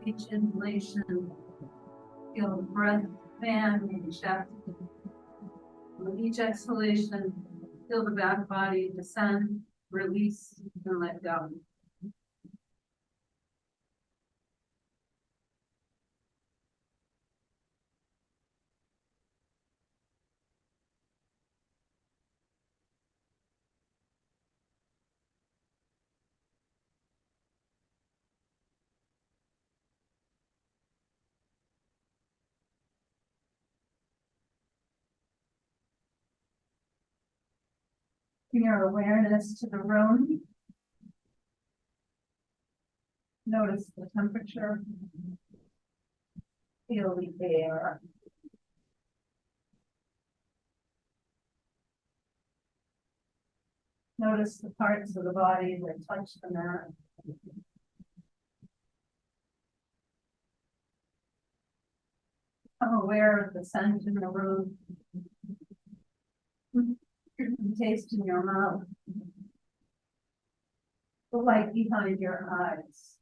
Each inhalation, feel the breath fan in the chest. With each exhalation, feel the back body descend, release, and let go. Bring your awareness to the room. Notice the temperature. Feel the air. Notice the parts of the body that touch the mat. Become aware of the scent in the room. Taste in your mouth. The light behind your eyes.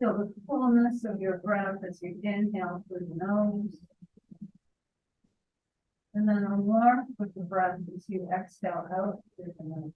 Feel the fullness of your breath as you inhale through the nose. And then a warmth with the breath as you exhale out through the nose.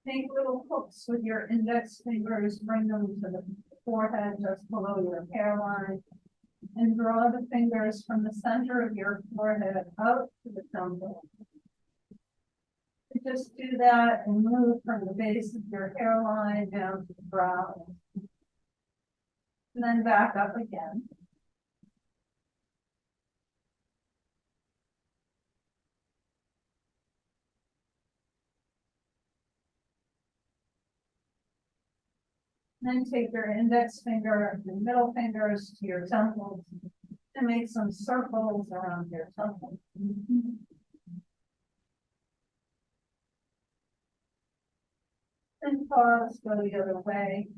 Make little hooks with your index fingers, bring them to the forehead just below your hairline, and draw the fingers from the center of your forehead out to the temple. Just do that and move from the base of your hairline down to the brow. And then back up again. Then take your index finger and middle fingers to your temples and make some circles around your temples. And pause, go the other way.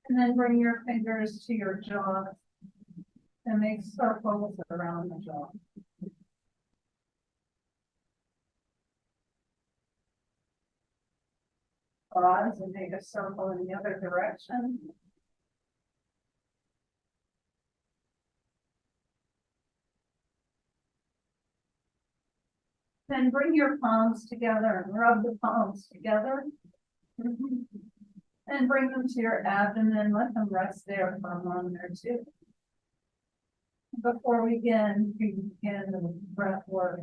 And then bring your fingers to your jaw and make circles around the jaw. Pause and make a circle in the other direction. Then bring your palms together and rub the palms together. And bring them to your abdomen. Let them rest there for a moment or two. Before we begin the breath work,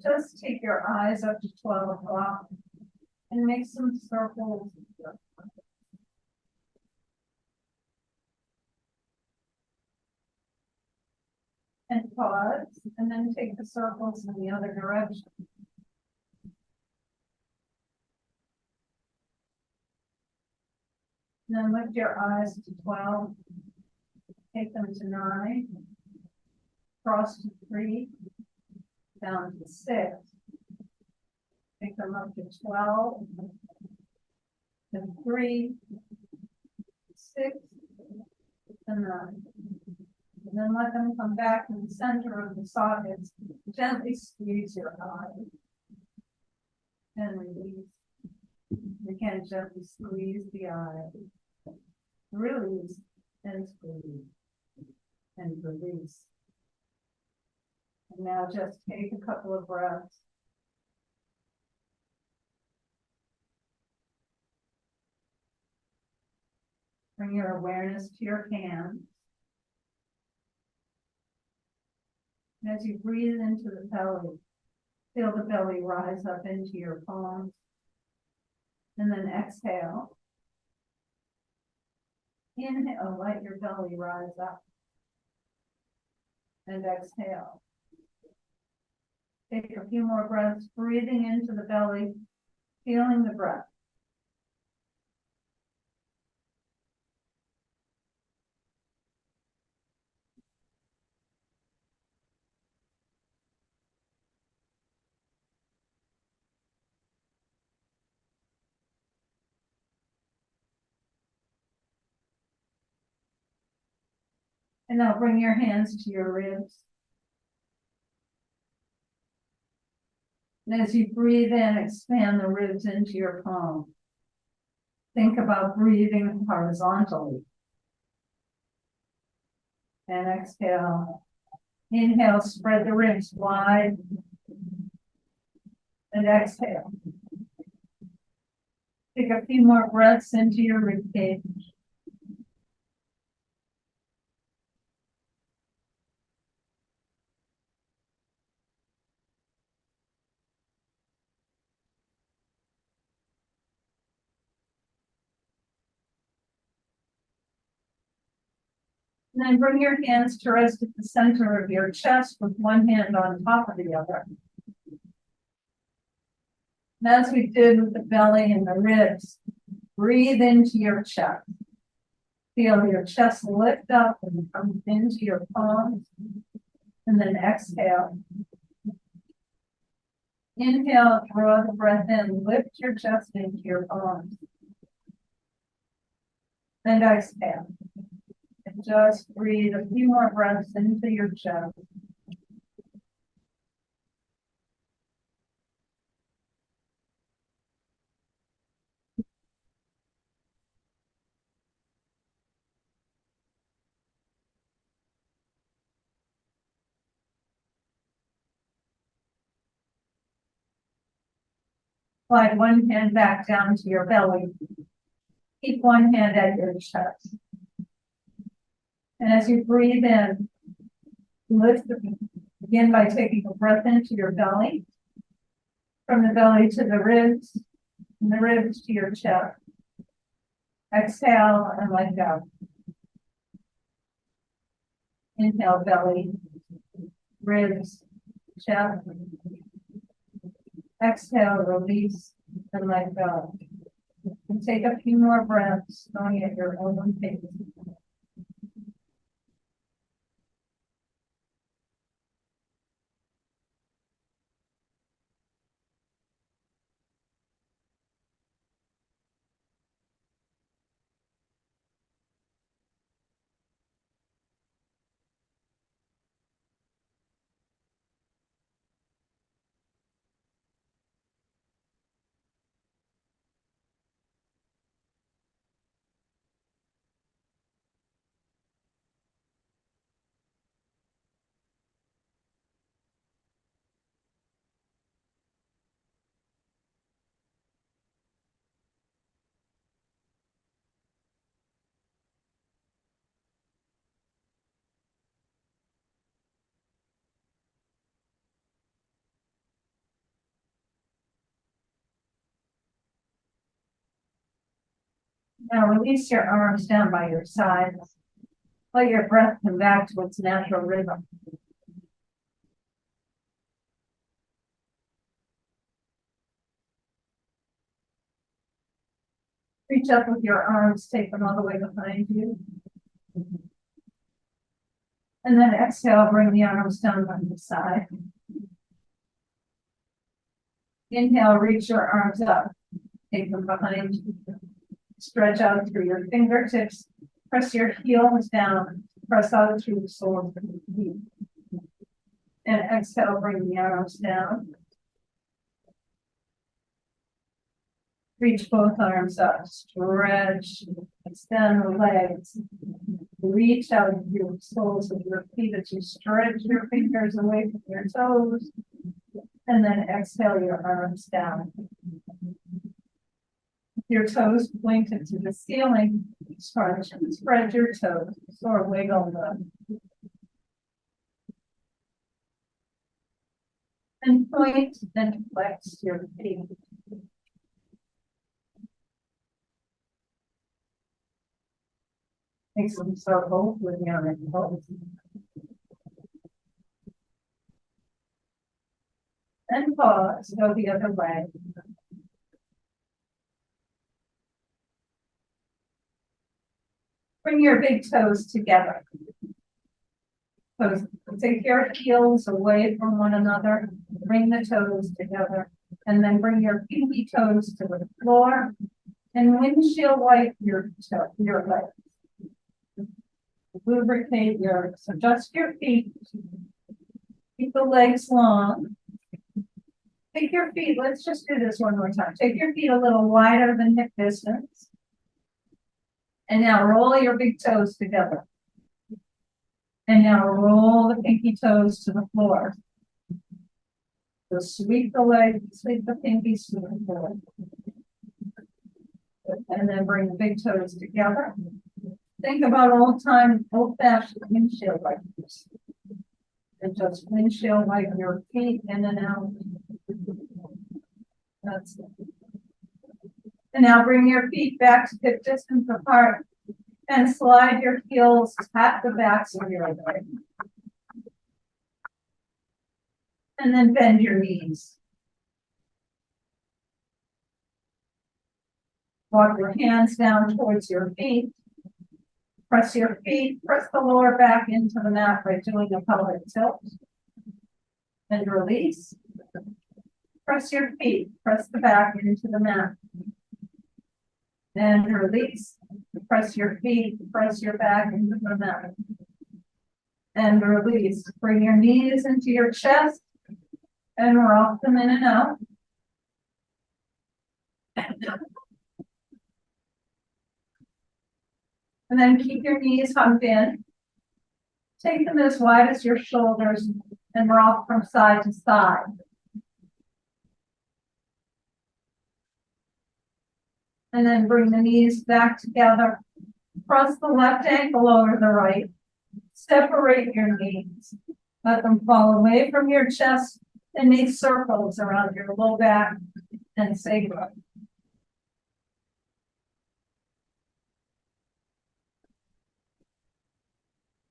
just take your eyes up to 12 o'clock and make some circles. And pause, and then take the circles in the other direction. And then lift your eyes to 12, take them to 9, cross to 3, down to 6, take them up to 12, to 3, 6, and 9. And then let them come back in the center of the sockets. Gently squeeze your eye and release. Again, gently squeeze the eye. Release and squeeze and release. And now just take a couple of breaths. Bring your awareness to your hands. As you breathe into the belly, feel the belly rise up into your palms. And then exhale. Inhale, let your belly rise up. And exhale. Take a few more breaths, breathing into the belly, feeling the breath. And now bring your hands to your ribs. And as you breathe in, expand the ribs into your palm. Think about breathing horizontally. And exhale. Inhale, spread the ribs wide. And exhale. Take a few more breaths into your rib cage. And then bring your hands to rest at the center of your chest with one hand on top of the other. And as we did with the belly and the ribs, breathe into your chest. Feel your chest lift up and come into your palms. And then exhale. Inhale, draw the breath in, lift your chest into your palms. And exhale. And just breathe a few more breaths into your chest. Slide one hand back down to your belly. Keep one hand at your chest. And as you breathe in, begin by taking a breath into your belly. From the belly to the ribs, and the ribs to your chest. Exhale and let go. Inhale, belly, ribs, chest. Exhale, release, and let go. And take a few more breaths, going at your own pace. Now release your arms down by your sides. Let your breath come back to its natural rhythm. Reach up with your arms, take them all the way behind you. And then exhale, bring the arms down by the side. Inhale, reach your arms up, take them behind you. Stretch out through your fingertips, press your heels down, press out through the soles of your feet. And exhale, bring the arms down. Reach both arms up, stretch, extend the legs. Reach out through the soles of your feet as you stretch your fingers away from your toes. And then exhale your arms down. Your toes pointed to the ceiling, spread your toes or wiggle them. And point and flex your feet. Make some circles with your ankles. And pause, go the other way. Bring your big toes together. So take your heels away from one another. Bring the toes together. And then bring your pinky toes to the floor. And windshield wipe your legs. Lubricate so adjust your feet. Keep the legs long. Take your feet, let's just do this one more time. Take your feet a little wider than hip distance. And now roll your big toes together. And now roll the pinky toes to the floor. So sweep the legs, sweep the pinkies to the floor. And then bring the big toes together. Think about old-fashioned windshield wipers. And just windshield wipe your feet in and out. That's it. And now bring your feet back to hip distance apart and slide your heels at the backs of your legs. And then bend your knees. Walk your hands down towards your feet. Press your feet, press the lower back into the mat by doing a pelvic tilt. And release. Press your feet, press the back into the mat. And release. Press your feet, press your back into the mat. And release. Bring your knees into your chest and rock them in and out. And then keep your knees hugged in. Take them as wide as your shoulders and rock from side to side. And then bring the knees back together. Cross the left ankle over the right. Separate your knees. Let them fall away from your chest and make circles around your low back and sacrum.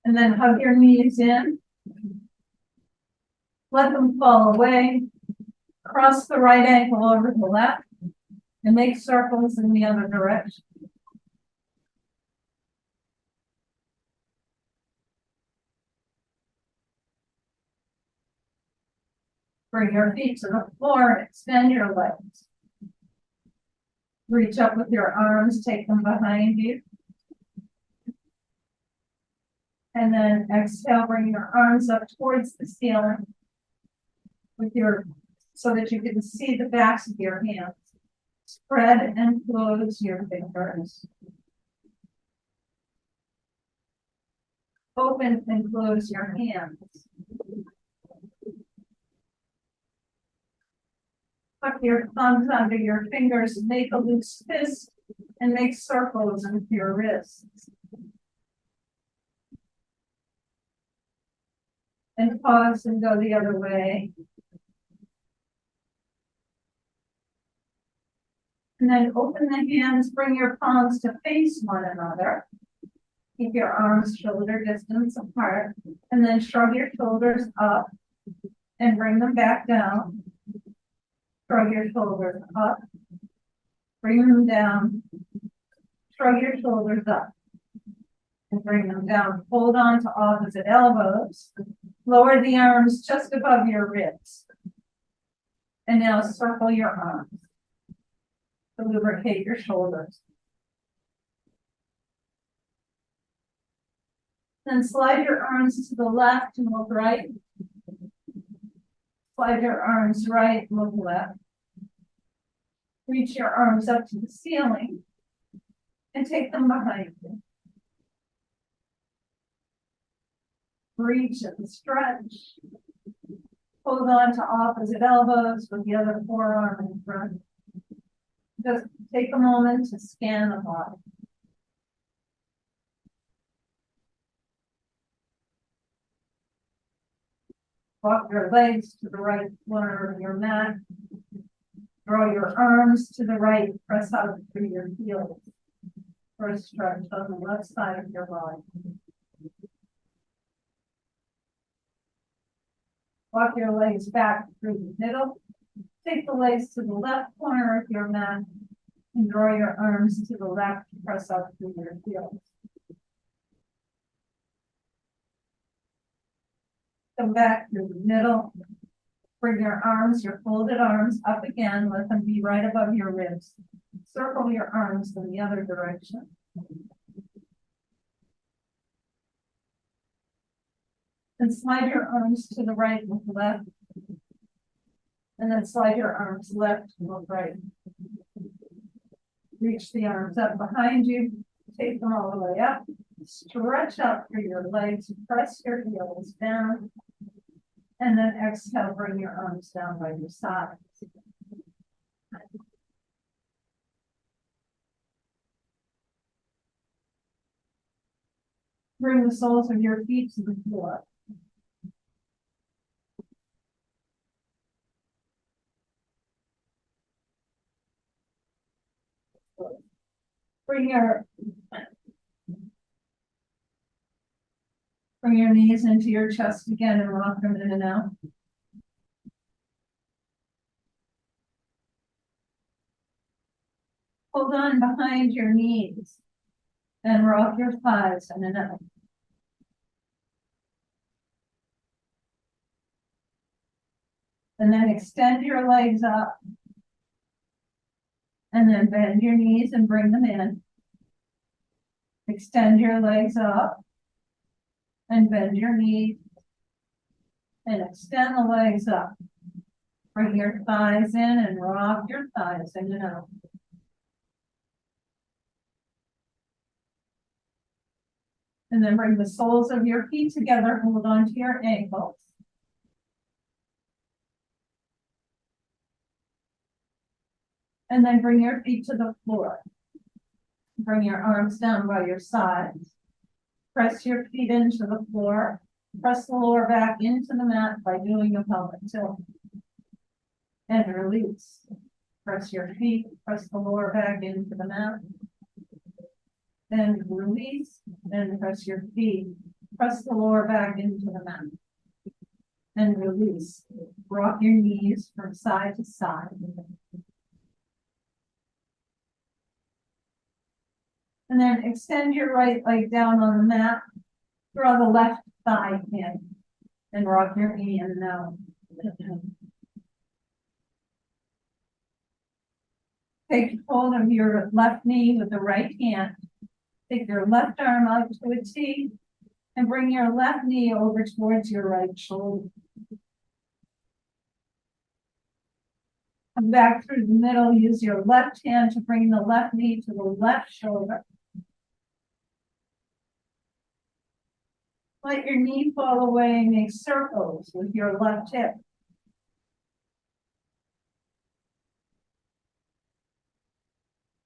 And then hug your knees in. Let them fall away. Cross the right ankle over the left and make circles in the other direction. Bring your feet to the floor and extend your legs. Reach up with your arms, take them behind you. And then exhale, bring your arms up towards the ceiling so that you can see the backs of your hands. Spread and close your fingers. Open and close your hands. Tuck your thumbs under your fingers, make a loose fist, and make circles with your wrists. And pause and go the other way. And then open the hands, bring your palms to face one another. Keep your arms shoulder distance apart, and then shrug your shoulders up and bring them back down. Shrug your shoulders up, bring them down, shrug your shoulders up, and bring them down. Hold on to opposite elbows. Lower the arms just above your ribs. And now circle your arms to lubricate your shoulders. Then slide your arms to the left and look right. Slide your arms right, look left. Reach your arms up to the ceiling and take them behind you. Reach and stretch. Hold on to opposite elbows with the other forearm in front. Just take a moment to scan the body. Walk your legs to the right corner of your mat. Draw your arms to the right, press out through your heels. First stretch on the left side of your body. Walk your legs back through the middle. Take the legs to the left corner of your mat and draw your arms to the left, press out through your heels. Come back through the middle. Bring your arms, your folded arms up again. Let them be right above your ribs. Circle your arms in the other direction. And slide your arms to the right and left. And then slide your arms left and right. Reach the arms up behind you. Take them all the way up. Stretch out through your legs. Press your heels down. And then exhale, bring your arms down by your sides. Bring the soles of your feet to the floor. Bring your knees into your chest again and rock them in and out. Hold on behind your knees and rock your thighs in and out. And then extend your legs up. And then bend your knees and bring them in. Extend your legs up. And bend your knees. And extend the legs up. Bring your thighs in and rock your thighs in and out. And then bring the soles of your feet together, hold on to your ankles. And then bring your feet to the floor. Bring your arms down by your sides. Press your feet into the floor. Press the lower back into the mat by doing a pelvic tilt. And release. Press your feet, press the lower back into the mat. Then release, and press your feet. Press the lower back into the mat. And release. Rock your knees from side to side. And then extend your right leg down on the mat. Draw the left thigh in. And rock your knee in and out. Take hold of your left knee with the right hand. Take your left arm out to a T and bring your left knee over towards your right shoulder. Come back through the middle. Use your left hand to bring the left knee to the left shoulder. Let your knee fall away and make circles with your left hip.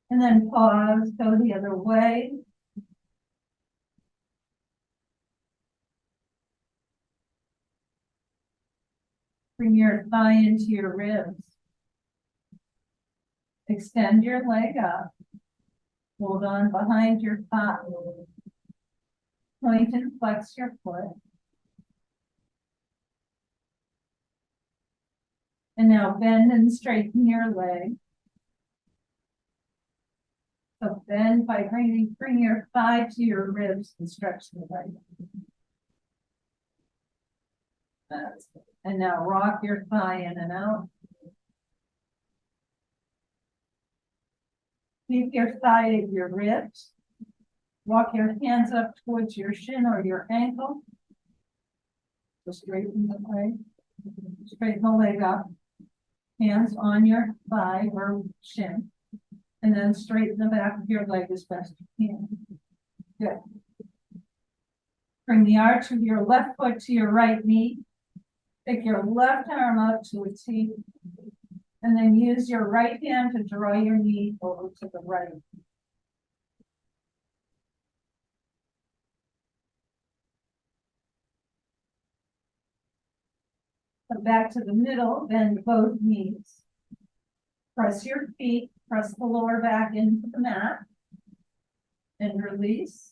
And then pause, go the other way. Bring your thigh into your ribs. Extend your leg up. Hold on behind your thigh. Point and flex your foot. And now bend and straighten your leg. So bend by bring your thigh to your ribs and stretch the leg. That's good. And now rock your thigh in and out. Keep your thigh at your ribs. Walk your hands up towards your shin or your ankle. So straighten the leg. Straighten the leg up. Hands on your thigh or shin. And then straighten the back of your leg as best you can. Good. Bring the arch of your left foot to your right knee. Take your left arm out to a T. And then use your right hand to draw your knee over to the right. Come back to the middle, bend both knees. Press your feet, press the lower back into the mat. And release.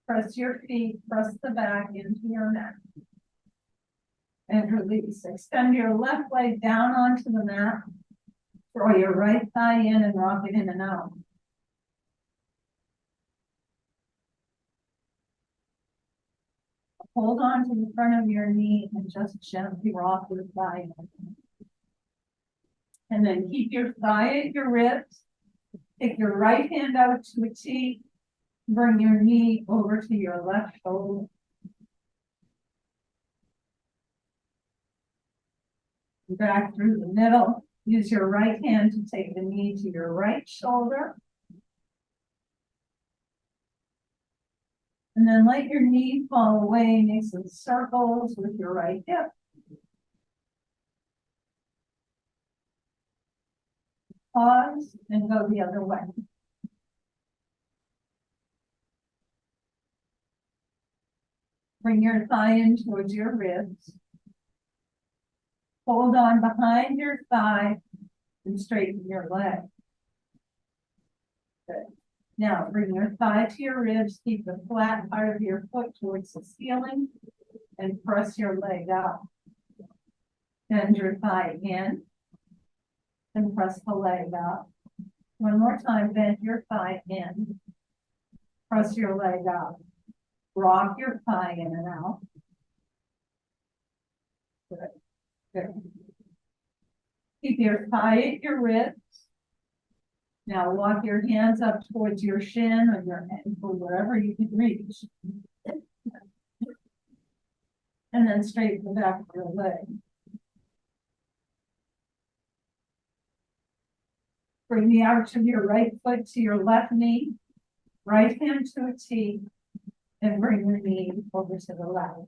Press your feet, press the back into your mat. And release. Extend your left leg down onto the mat. Throw your right thigh in and rock it in and out. Hold on to the front of your knee and just gently rock your thigh in. And then keep your thigh at your ribs. Take your right hand out to a T. Bring your knee over to your left shoulder. Back through the middle. Use your right hand to take the knee to your right shoulder. And then let your knee fall away, make some circles with your right hip. Pause and go the other way. Bring your thigh in towards your ribs. Hold on behind your thigh and straighten your leg. Good. Now bring your thigh to your ribs, keep the flat part of your foot towards the ceiling and press your leg out. Bend your thigh in and press the leg out. One more time, bend your thigh in, press your leg out. Rock your thigh in and out. Good. Good. Keep your thigh at your ribs. Now walk your hands up towards your shin or your ankle, wherever you can reach. And then straighten the back of your leg. Bring the arch of your right foot to your left knee. Right hand to a T. And bring your knee over to the left.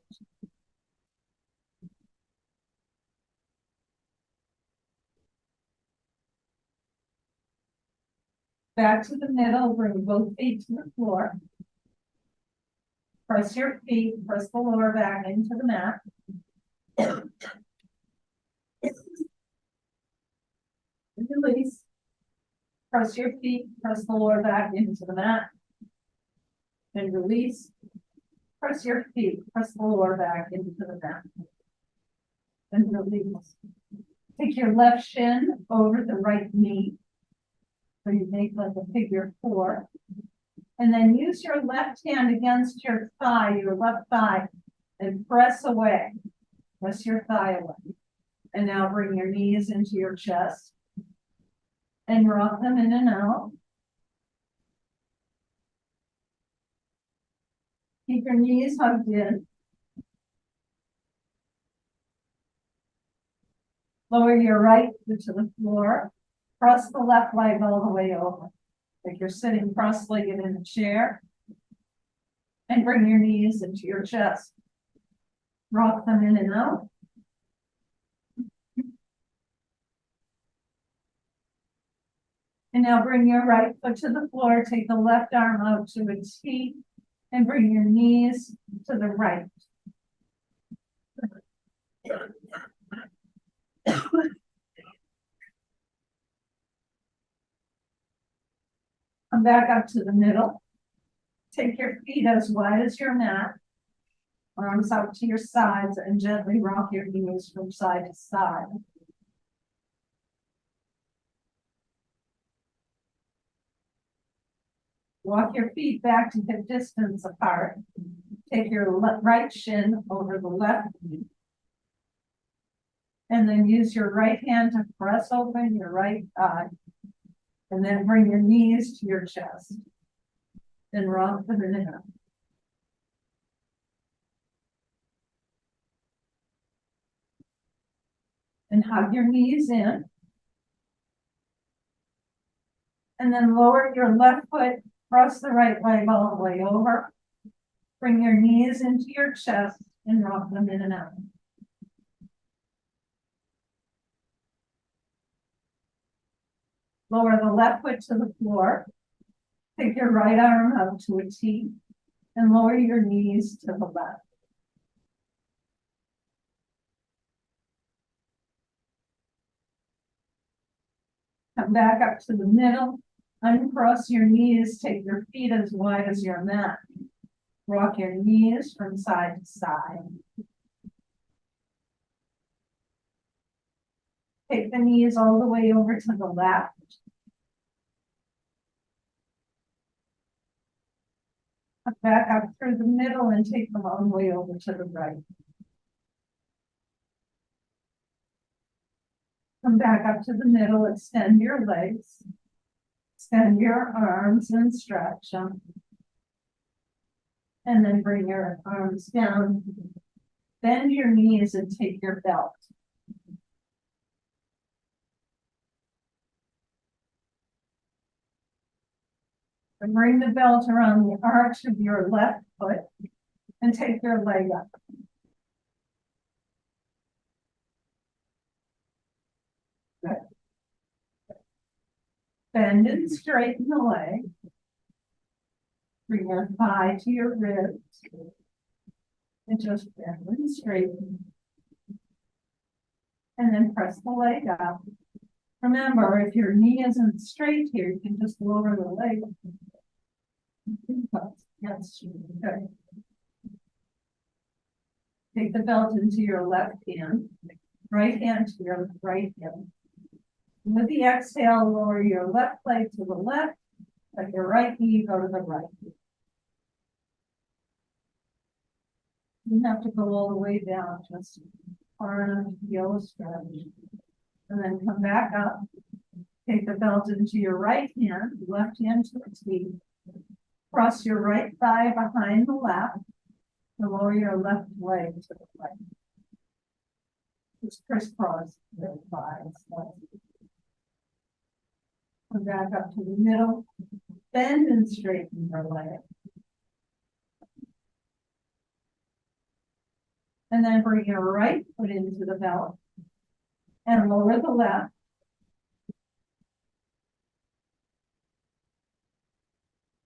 Back to the middle, bring both feet to the floor. Press your feet, press the lower back into the mat. Release. Press your feet, press the lower back into the mat. And release. Press your feet, press the lower back into the mat. And release. Take your left shin over the right knee. So you make like a figure 4. And then use your left hand against your thigh, your left thigh, and press away. Press your thigh away. And now bring your knees into your chest. And rock them in and out. Keep your knees hugged in. Lower your right foot to the floor. Press the left leg all the way over. Like you're sitting cross-legged in a chair. And bring your knees into your chest. Rock them in and out. And now bring your right foot to the floor. Take the left arm out to a T. And bring your knees to the right. Come back up to the middle. Take your feet as wide as your mat. Arms out to your sides and gently rock your knees from side to side. Walk your feet back to hip distance apart. Take your right shin over the left knee. And then use your right hand to press open your right thigh. And then bring your knees to your chest. Then rock them in and out. And hug your knees in. And then lower your left foot, cross the right leg all the way over. Bring your knees into your chest and rock them in and out. Lower the left foot to the floor. Take your right arm up to a T and lower your knees to the left. Come back up to the middle, uncross your knees, take your feet as wide as your mat. Rock your knees from side to side. Take the knees all the way over to the left. Come back up through the middle and take them all the way over to the right. Come back up to the middle, extend your legs. Extend your arms and stretch them. And then bring your arms down. Bend your knees and take your belt. And bring the belt around the arch of your left foot and take your leg up. Good. Bend and straighten the leg. Bring your thigh to your ribs. And just bend and straighten. And then press the leg up. Remember, if your knee isn't straight here, you can just lower the leg. Yes, good. Take the belt into your left hand, right hand to your right hand. And with the exhale, lower your left leg to the left, let your right knee go to the right. You don't have to go all the way down, just far enough to be able to stretch. And then come back up. Take the belt into your right hand, left hand to the T. Cross your right thigh behind the left. And lower your left leg to the right. Just crisscross the thighs. Come back up to the middle. Bend and straighten your leg. And then bring your right foot into the belt. And lower the left.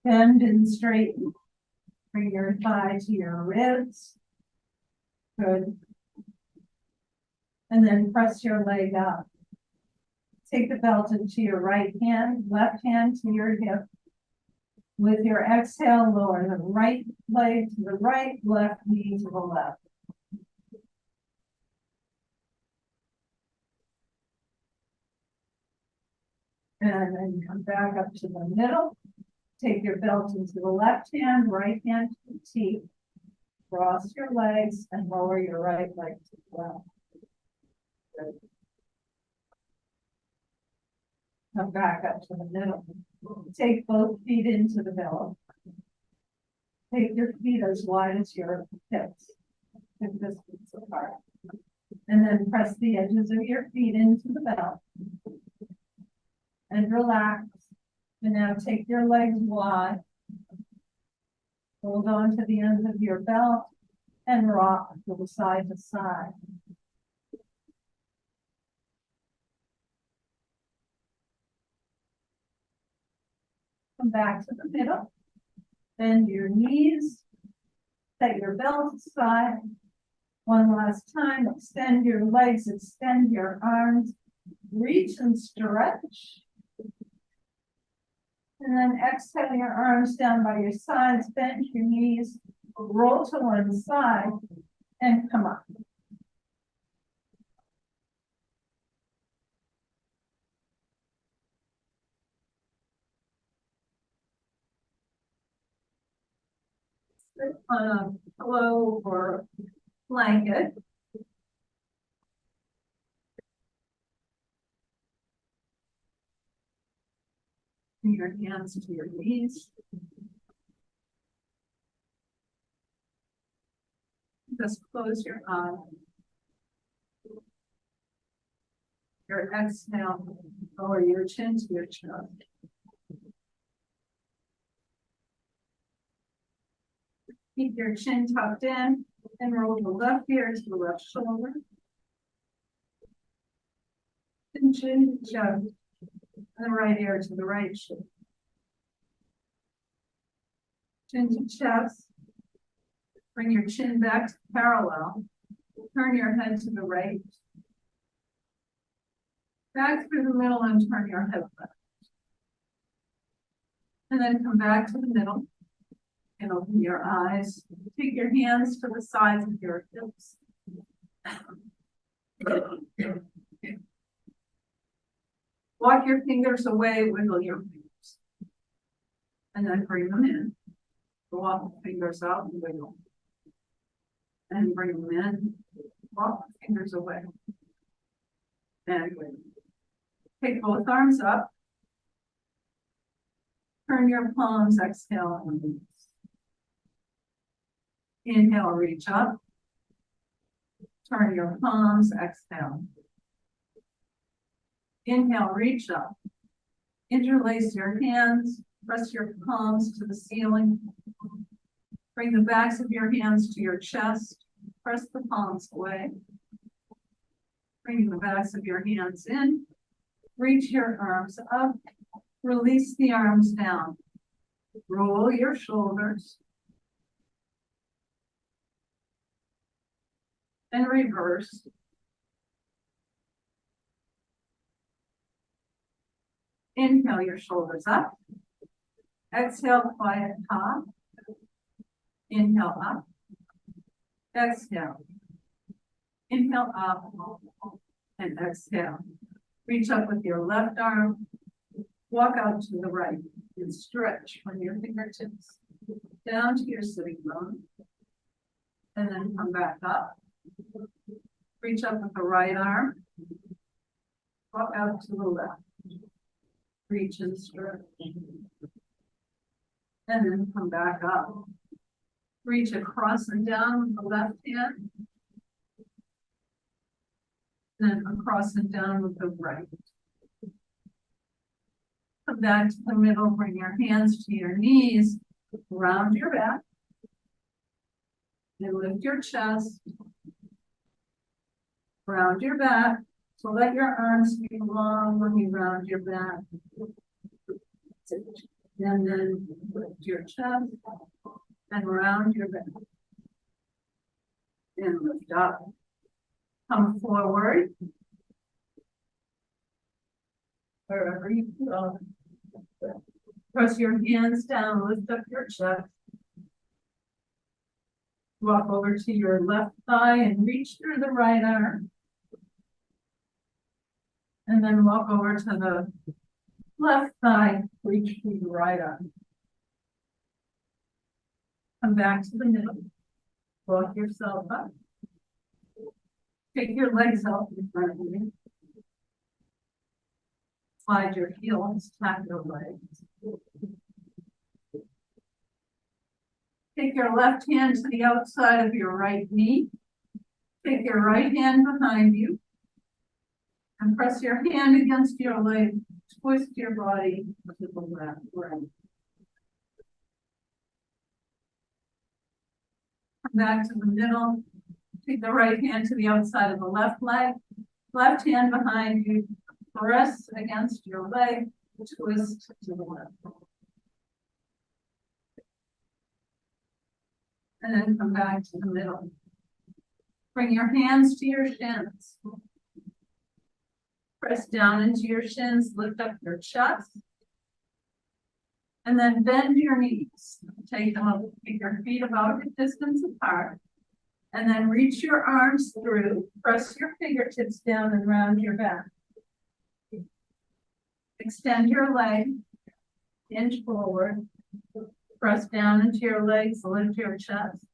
Bend and straighten. Bring your thigh to your ribs. Good. And then press your leg up. Take the belt into your right hand, left hand to your hip. With your exhale, lower the right leg to the right, left knee to the left. And then come back up to the middle. Take your belt into the left hand, right hand to the T. Cross your legs and lower your right leg to the left. Good. Come back up to the middle. Take both feet into the belt. Take your feet as wide as your hips, 6 distance apart. And then press the edges of your feet into the belt. And relax. And now take your legs wide. Hold on to the ends of your belt and rock from side to side. Come back to the middle. Bend your knees. Set your belt aside. One last time. Extend your legs. Extend your arms. Reach and stretch. And then exhale your arms down by your sides, bend your knees, roll to one side, and come up. Sit on a pillow or blanket. Bring your hands to your knees. Just close your eyes. Your exhale, lower your chin to your chest. Keep your chin tucked in and roll the left ear to the left shoulder. And chin to chest. And the right ear to the right shoulder. Chin to chest. Bring your chin back to parallel. Turn your head to the right. Back through the middle and turn your head left. And then come back to the middle and open your eyes. Take your hands to the sides of your hips. Walk your fingers away, wiggle your fingers. And then bring them in. Walk the fingers out and wiggle. And bring them in. Walk the fingers away. And wiggle. Take both arms up. Turn your palms, exhale, and release. Inhale, reach up. Turn your palms, exhale. Inhale, reach up. Interlace your hands, press your palms to the ceiling. Bring the backs of your hands to your chest. Press the palms away. Bring the backs of your hands in. Reach your arms up. Release the arms down. Roll your shoulders. And reverse. Inhale your shoulders up. Exhale, quiet top. Inhale up. Exhale. Inhale up and exhale. Reach up with your left arm. Walk out to the right and stretch from your fingertips down to your sitting bone. And then come back up. Reach up with the right arm. Walk out to the left. Reach and stretch. And then come back up. Reach across and down with the left hand. Then across and down with the right. Come back to the middle, bring your hands to your knees, round your back. And lift your chest. Round your back. So let your arms be long when you round your back. And then lift your chest and round your back. And lift up. Come forward. Wherever you go. Press your hands down, lift up your chest. Walk over to your left thigh and reach through the right arm. And then walk over to the left thigh, reach through the right arm. Come back to the middle. Walk yourself up. Take your legs out in front of you. Slide your heels, tap your legs. Take your left hand to the outside of your right knee. Take your right hand behind you. And press your hand against your leg. Twist your body to the left. Right. Come back to the middle. Take the right hand to the outside of the left leg. Left hand behind you. Press against your leg, twist to the left. And then come back to the middle. Bring your hands to your shins. Press down into your shins, lift up your chest. And then bend your knees. Take them up, take your feet about a distance apart. And then reach your arms through. Press your fingertips down and round your back. Extend your leg, hinge forward, press down into your legs, lift your chest,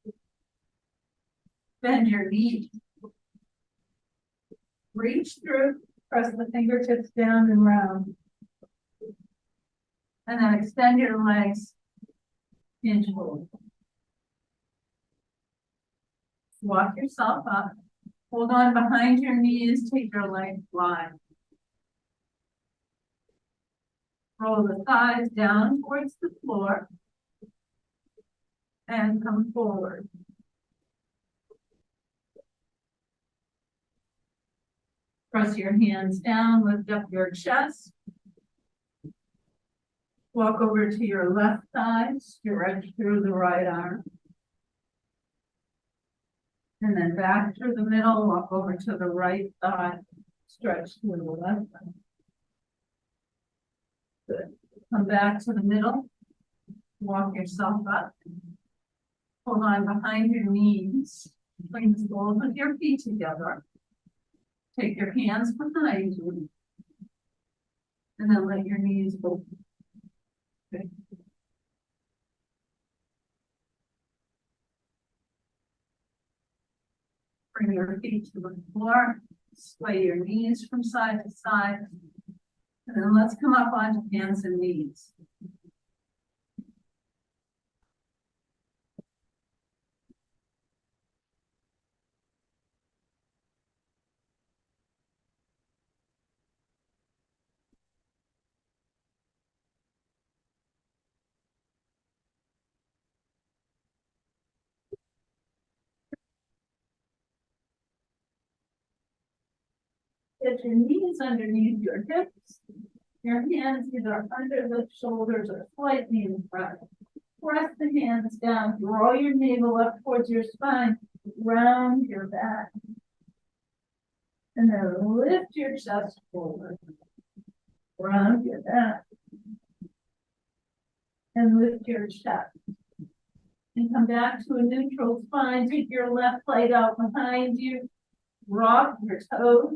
bend your knees, reach through, press the fingertips down and round, and then extend your legs, hinge forward. Walk yourself up, hold on behind your knees, take your legs wide. Roll the thighs down towards the floor and come forward. Press your hands down, lift up your chest. Walk over to your left thigh, stretch through the right arm. And then back through the middle, walk over to the right thigh, Stretch to the left. Good. Come back to the middle. Walk yourself up. Hold on behind your knees. Bring the soles of your feet together. Take your hands behind you. And then let your knees open. Okay. Bring your feet to the floor. Sway your knees from side to side. And then let's come up onto hands and knees. Get your knees underneath your hips. Your hands either under the shoulders or slightly in front. Press the hands down. Draw your navel up towards your spine. Round your back. And then lift your chest forward. Round your back. And lift your chest. And come back to a neutral spine. Take your left leg out behind you. Rock your toes.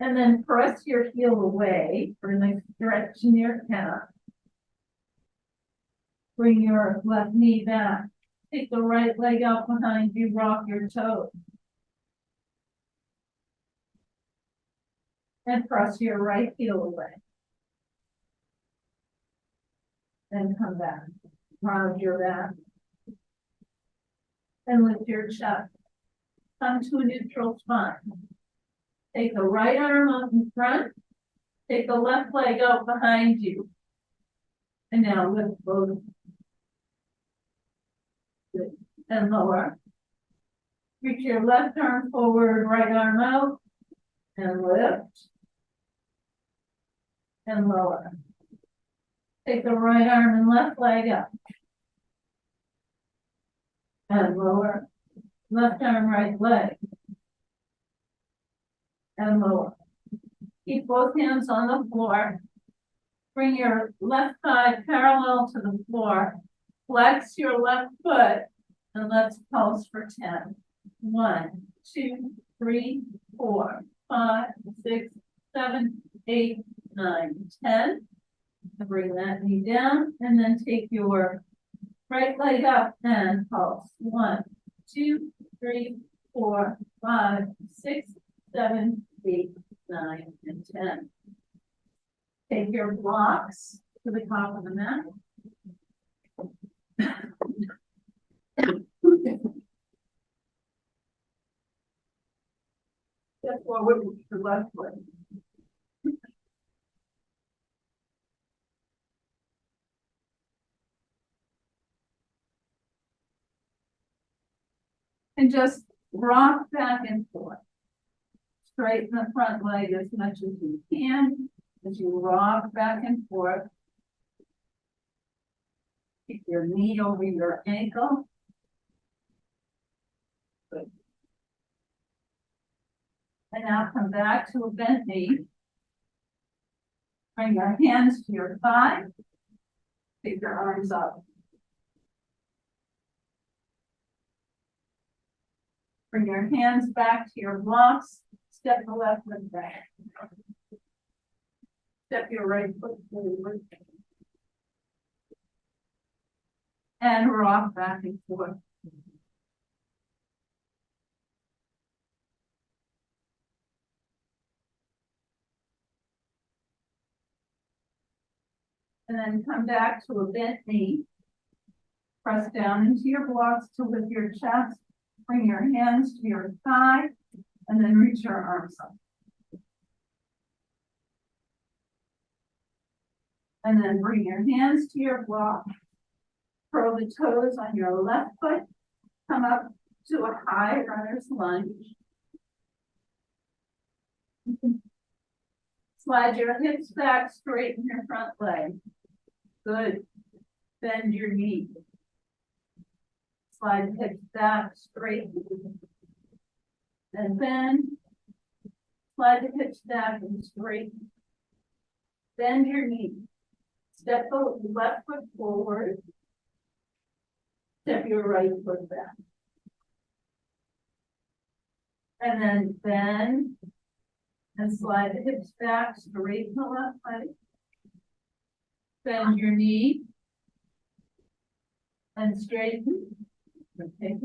And then press your heel away for a nice stretch in your calf. Bring your left knee back. Take the right leg out behind you, rock your toes. And press your right heel away. Then come back. Round your back. And lift your chest. Come to a neutral spine. Take the right arm up in front. Take the left leg out behind you. And now lift both. Good. And lower. Reach your left arm forward, right arm out. And lift. And lower. Take the right arm and left leg up. And lower. Left arm, right leg. And lower. Keep both hands on the floor. Bring your left thigh parallel to the floor. Flex your left foot. And let's pulse for 10. 1, 2, 3, 4, 5, 6, 7, 8, 9, 10. Bring that knee down. And then take your right leg up and pulse. 1, 2, 3, 4, 5, 6, 7, 8, 9, and 10. Take your blocks to the top of the mat. Step forward with your left leg. And just rock back and forth. Straighten the front leg as much as you can as you rock back and forth. Keep your knee over your ankle. Good. And now come back to a bent knee. Bring your hands to your thigh. Take your arms up. Bring your hands back to your blocks. Step the left foot back. Step your right foot forward. And rock back and forth. And then come back to a bent knee. Press down into your blocks to lift your chest. Bring your hands to your thigh. And then reach your arms up. And then bring your hands to your block. Curl the toes on your left foot. Come up to a high runner's lunge. Slide your hips back, straighten your front leg. Good. Bend your knee. Slide the hips back, straighten. And then slide the hips back and straighten. Bend your knee. Step the left foot forward. Step your right foot back. And then bend and slide the hips back, straighten the left leg. Bend your knee and straighten. Okay.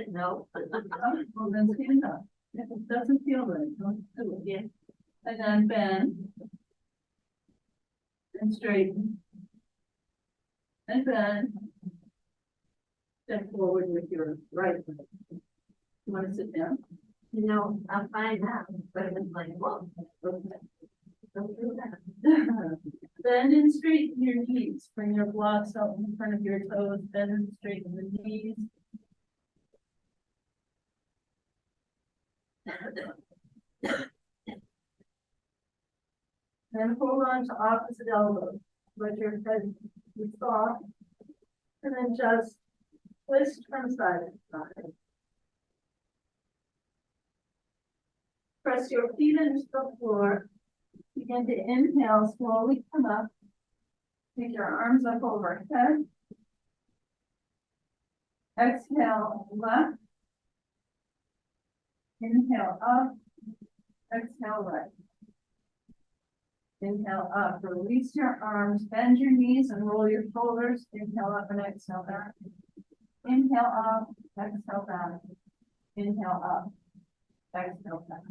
No. Well, then stand up. If it doesn't feel right, don't do it. Yeah. And then bend and straighten. And then step forward with your right leg. You want to sit down? No, I'm fine now, but it was like, whoa. Okay. Don't do that. Bend and straighten your knees. Bring your blocks out in front of your toes. Bend and straighten the knees. Then hold on to opposite elbows. Let your head be soft. And then just twist from side to side. Press your feet into the floor. Begin to inhale, slowly come up. Take your arms up overhead. Exhale left. Inhale up. Exhale right. Inhale up. Release your arms, bend your knees and roll your shoulders. Inhale up and exhale back. Inhale up, exhale back. Inhale up, exhale back.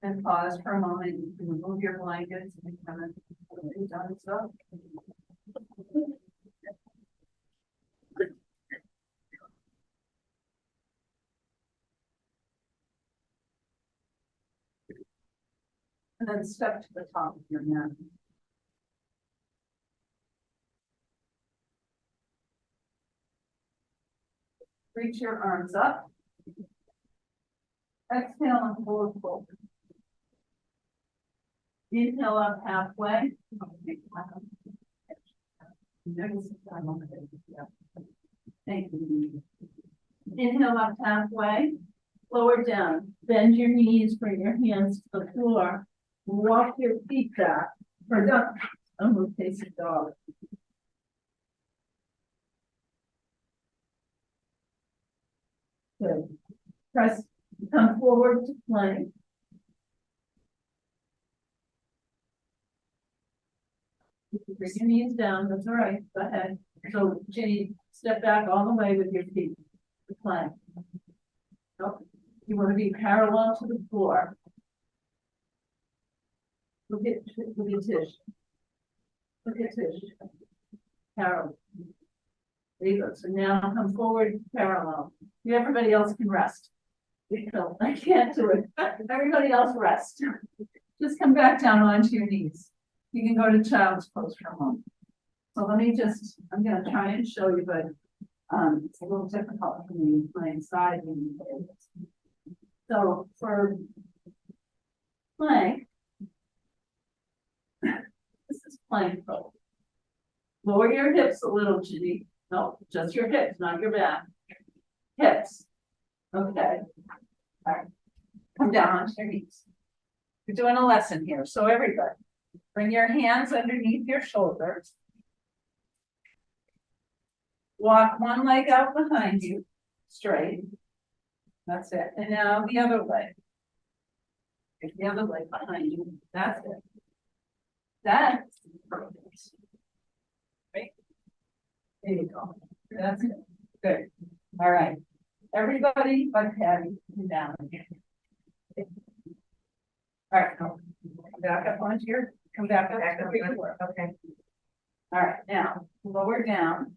And pause for a moment. You can remove your blankets and kind of done so. And then step to the top of your mat. Reach your arms up. Exhale and forward fold. Inhale up halfway. Thank you. Inhale up halfway. Lower down. Bend your knees. Bring your hands to the floor. Walk your feet back. Or down. I'm going to face the dog. Good. Press. Come forward to plank. Bring your knees down, that's all right, go ahead. So Ginny, step back all the way with your feet, the plank. Nope. You want to be parallel to the floor. Look at Tish. Look at Tish. Parallel. There you go. So now come forward parallel. Everybody else can rest. I can't do it. Everybody else rest. Just come back down onto your knees. You can go to child's pose for a moment. So let me just, I'm going to try and show you, but it's a little difficult for me playing side. So for plank, this is plank pose. Lower your hips a little, Ginny. No, just your hips, not your back. Hips. Okay. All right. Come down onto your knees. We're doing a lesson here, so everybody. Bring your hands underneath your shoulders. Walk one leg out behind you, straight. That's it. And now the other leg. Take the other leg behind you. That's it. That's perfect. Right? There you go. That's it. Good. All right. Everybody but Patty, come down again. All right. Come back up onto your. Come back up. Okay. All right. Now lower down.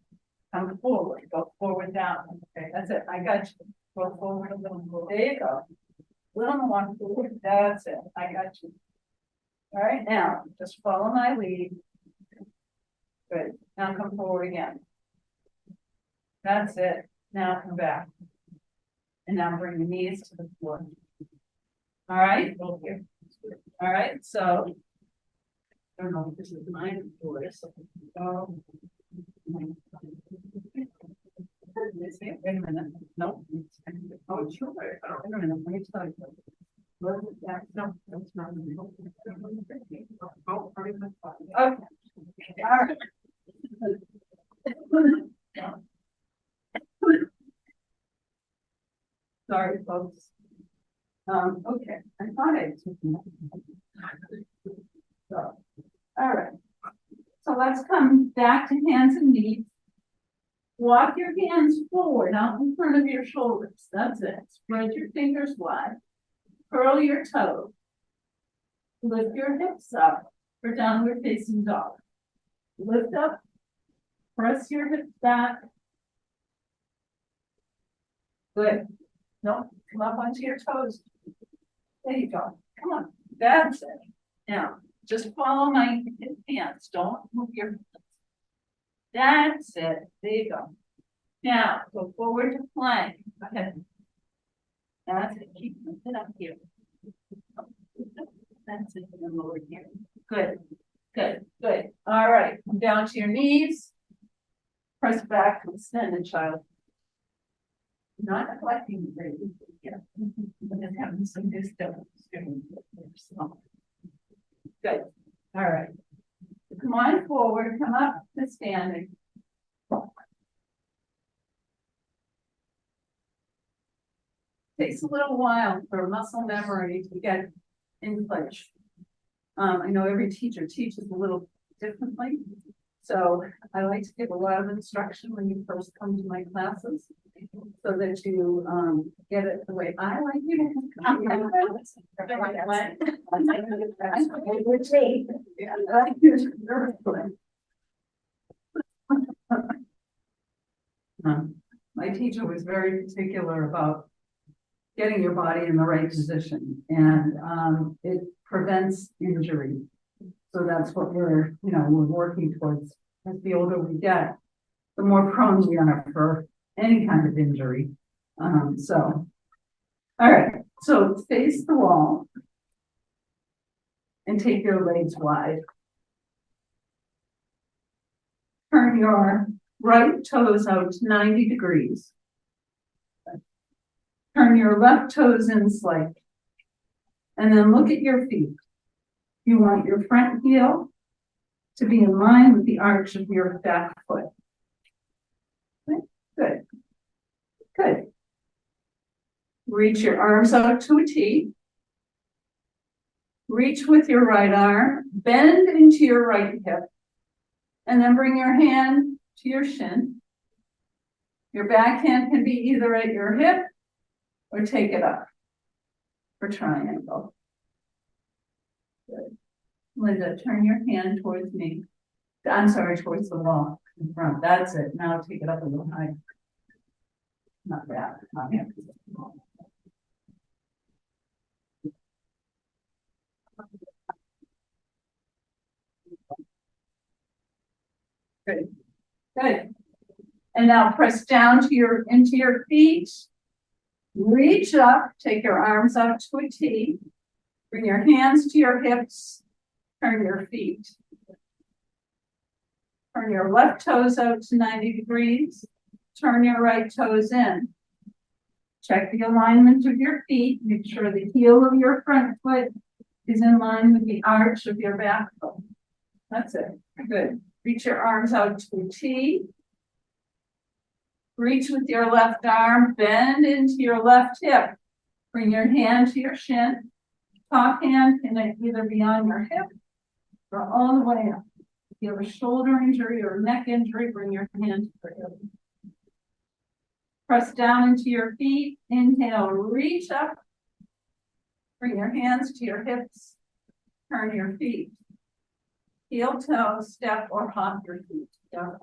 Come forward. Go forward down. Okay. That's it. I got you. Go forward a little more. There you go. Little more forward. That's it. I got you. All right. Now just follow my lead. Good. Now come forward again. That's it. Now come back. And now bring the knees to the floor. All right. All right. So I don't know if this is mine or this. Oh. Wait a minute. No. Oh, sure. I don't know. Let me tell you. No, that's not. Okay. All right. Sorry, folks. Okay, I thought I took that. So, all right. So let's come back to hands and knees. Walk your hands forward, out in front of your shoulders. That's it. Spread your fingers wide. Curl your toes. Lift your hips up for downward facing dog. Lift up. Press your hips back. Good. No, come up onto your toes. There you go. Come on. That's it. Now, just follow my hands. Don't move your hands. That's it. There you go. Now, go forward to plank. Go ahead. That's it. Keep it up here. That's it. And lower here. Good. Good. Good. All right. Come down to your knees. Press back. Extended child. Not neglecting the baby. Yeah. But just having some new stuff. Good. All right. Come on forward. Come up to standing. Takes a little while for muscle memory to get in place. I know every teacher teaches a little differently. So I like to give a lot of instruction when you first come to my classes so that you get it the way I like you to come. My teacher was very particular about getting your body in the right position, and it prevents injury. So that's what we're working towards. As the older we get, the more prone we are for any kind of injury. All right, so face the wall and take your legs wide. Turn your right toes out to 90 degrees. Turn your left toes in slightly. And then look at your feet. You want your front heel to be in line with the arch of your back foot. Okay. Good. Good. Reach your arms out to a T. Reach with your right arm, bend into your right hip, and then bring your hand to your shin. Your back hand can be either at your hip or take it up for triangle. Good. Linda, turn your hand towards me. I'm sorry, towards the wall in front. That's it. Now take it up a little higher. Not that. Not that. Good. Good. And now press down to into your feet. Reach up. Take your arms out to a T. Bring your hands to your hips. Turn your feet. Turn your left toes out to 90 degrees. Turn your right toes in. Check the alignment of your feet. Make sure the heel of your front foot is in line with the arch of your back foot. That's it. Good. Reach your arms out to a T. Reach with your left arm. Bend into your left hip. Bring your hand to your shin. Top hand can either be on your hip or all the way up. If you have a shoulder injury or neck injury, bring your hand to your hip. Press down into your feet. Inhale, reach up. Bring your hands to your hips. Turn your feet. Heel toe, step or hop your feet together.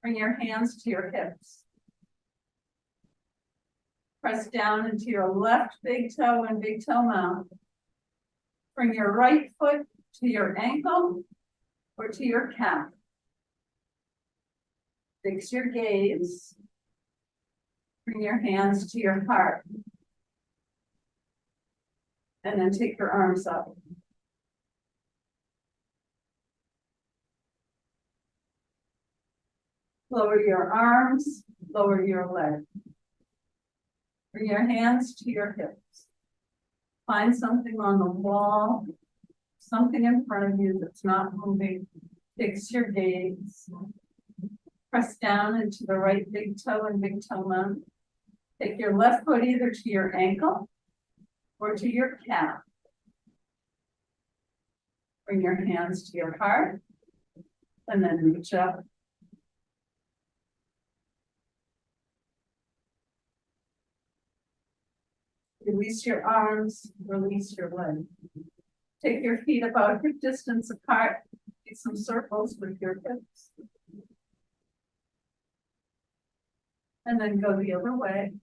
Bring your hands to your hips. Press down into your left big toe and big toe mount. Bring your right foot to your ankle or to your calf. Fix your gaze. Bring your hands to your heart. And then take your arms up. Lower your arms, lower your legs. Bring your hands to your hips. Find something on the wall, something in front of you that's not moving. Fix your gaze. Press down into the right big toe and big toe mound. Take your left foot either to your ankle or to your calf. Bring your hands to your heart and then reach up. Release your arms, release your legs. Take your feet about hip distance apart. Do some circles with your hips. And then go the other way.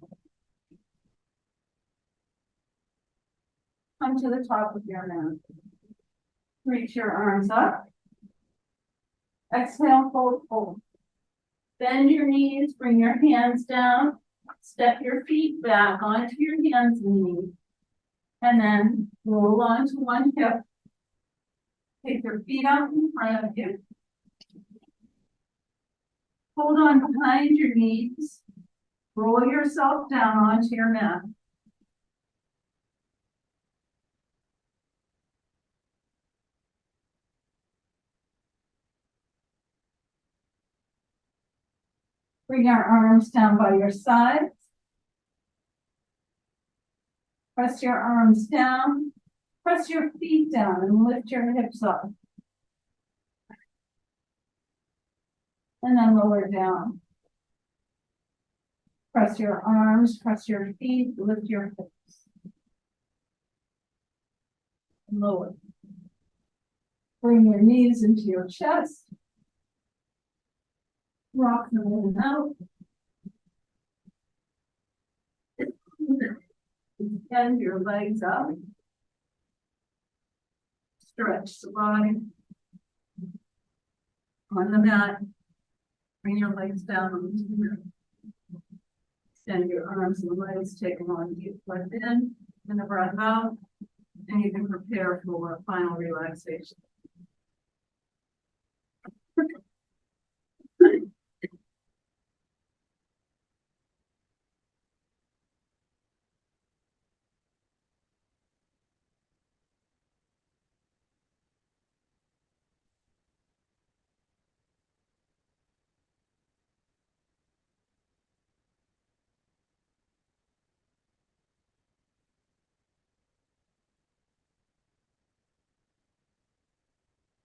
Come to the top of your mat. Reach your arms up. Exhale, fold, fold. Bend your knees, bring your hands down. Step your feet back onto your hands and knees. And then roll onto one hip. Take your feet out in front of you. Hold on behind your knees. Roll yourself down onto your mat. Bring your arms down by your sides. Press your arms down. Press your feet down and lift your hips up. And then lower down. Press your arms, press your feet, lift your hips. And lower. Bring your knees into your chest. Rock them in and out. Extend your legs up. Stretch the body. On the mat. Bring your legs down on the mat. Extend your arms and legs. Take a long deep breath in and a breath out. And you can prepare for final relaxation.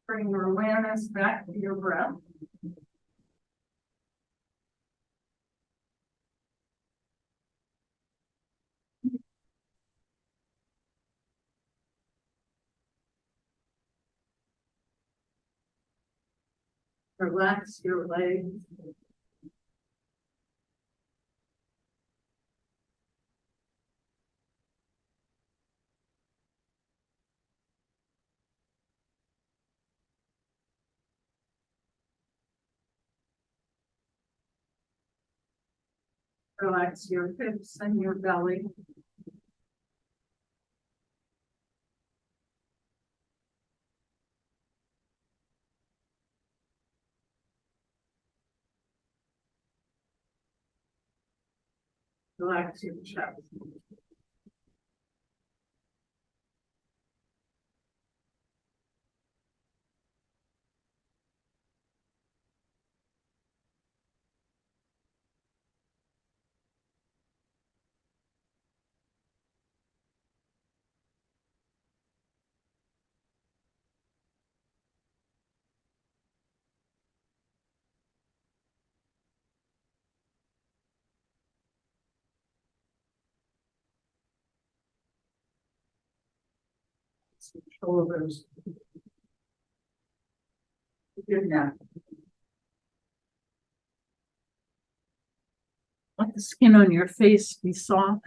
Bring your awareness back to your breath. Relax your legs. Relax your hips and your belly. Relax your chest. Shoulders. Good now. Let the skin on your face be soft.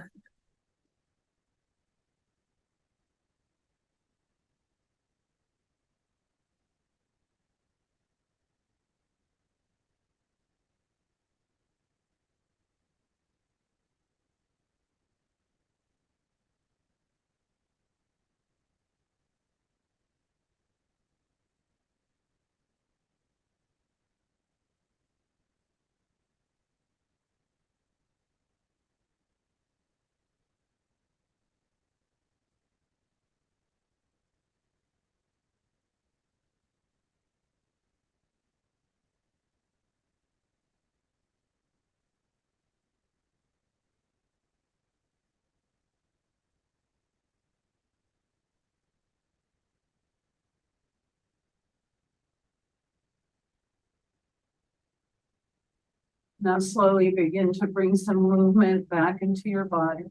Now slowly begin to bring some movement back into your bodies.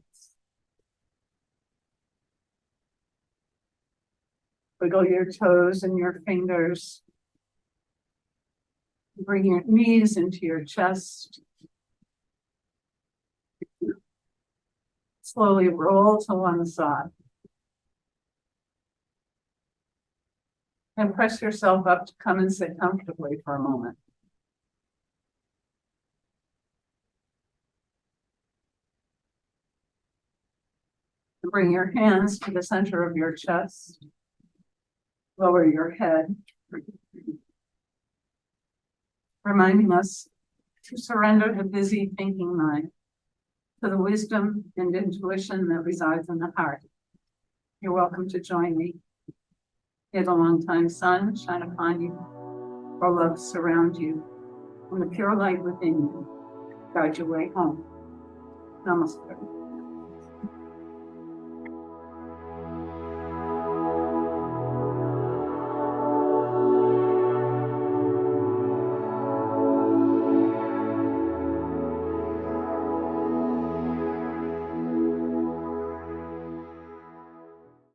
Wiggle your toes and your fingers. Bring your knees into your chest. Slowly roll to one side. And press yourself up to come and sit comfortably for a moment. Bring your hands to the center of your chest. Lower your head. Reminding us to surrender the busy thinking mind to the wisdom and intuition that resides in the heart. You're welcome to join me. May the long-time sun shine upon you, or love surround you, and the pure light within you guide your way home. Namaste.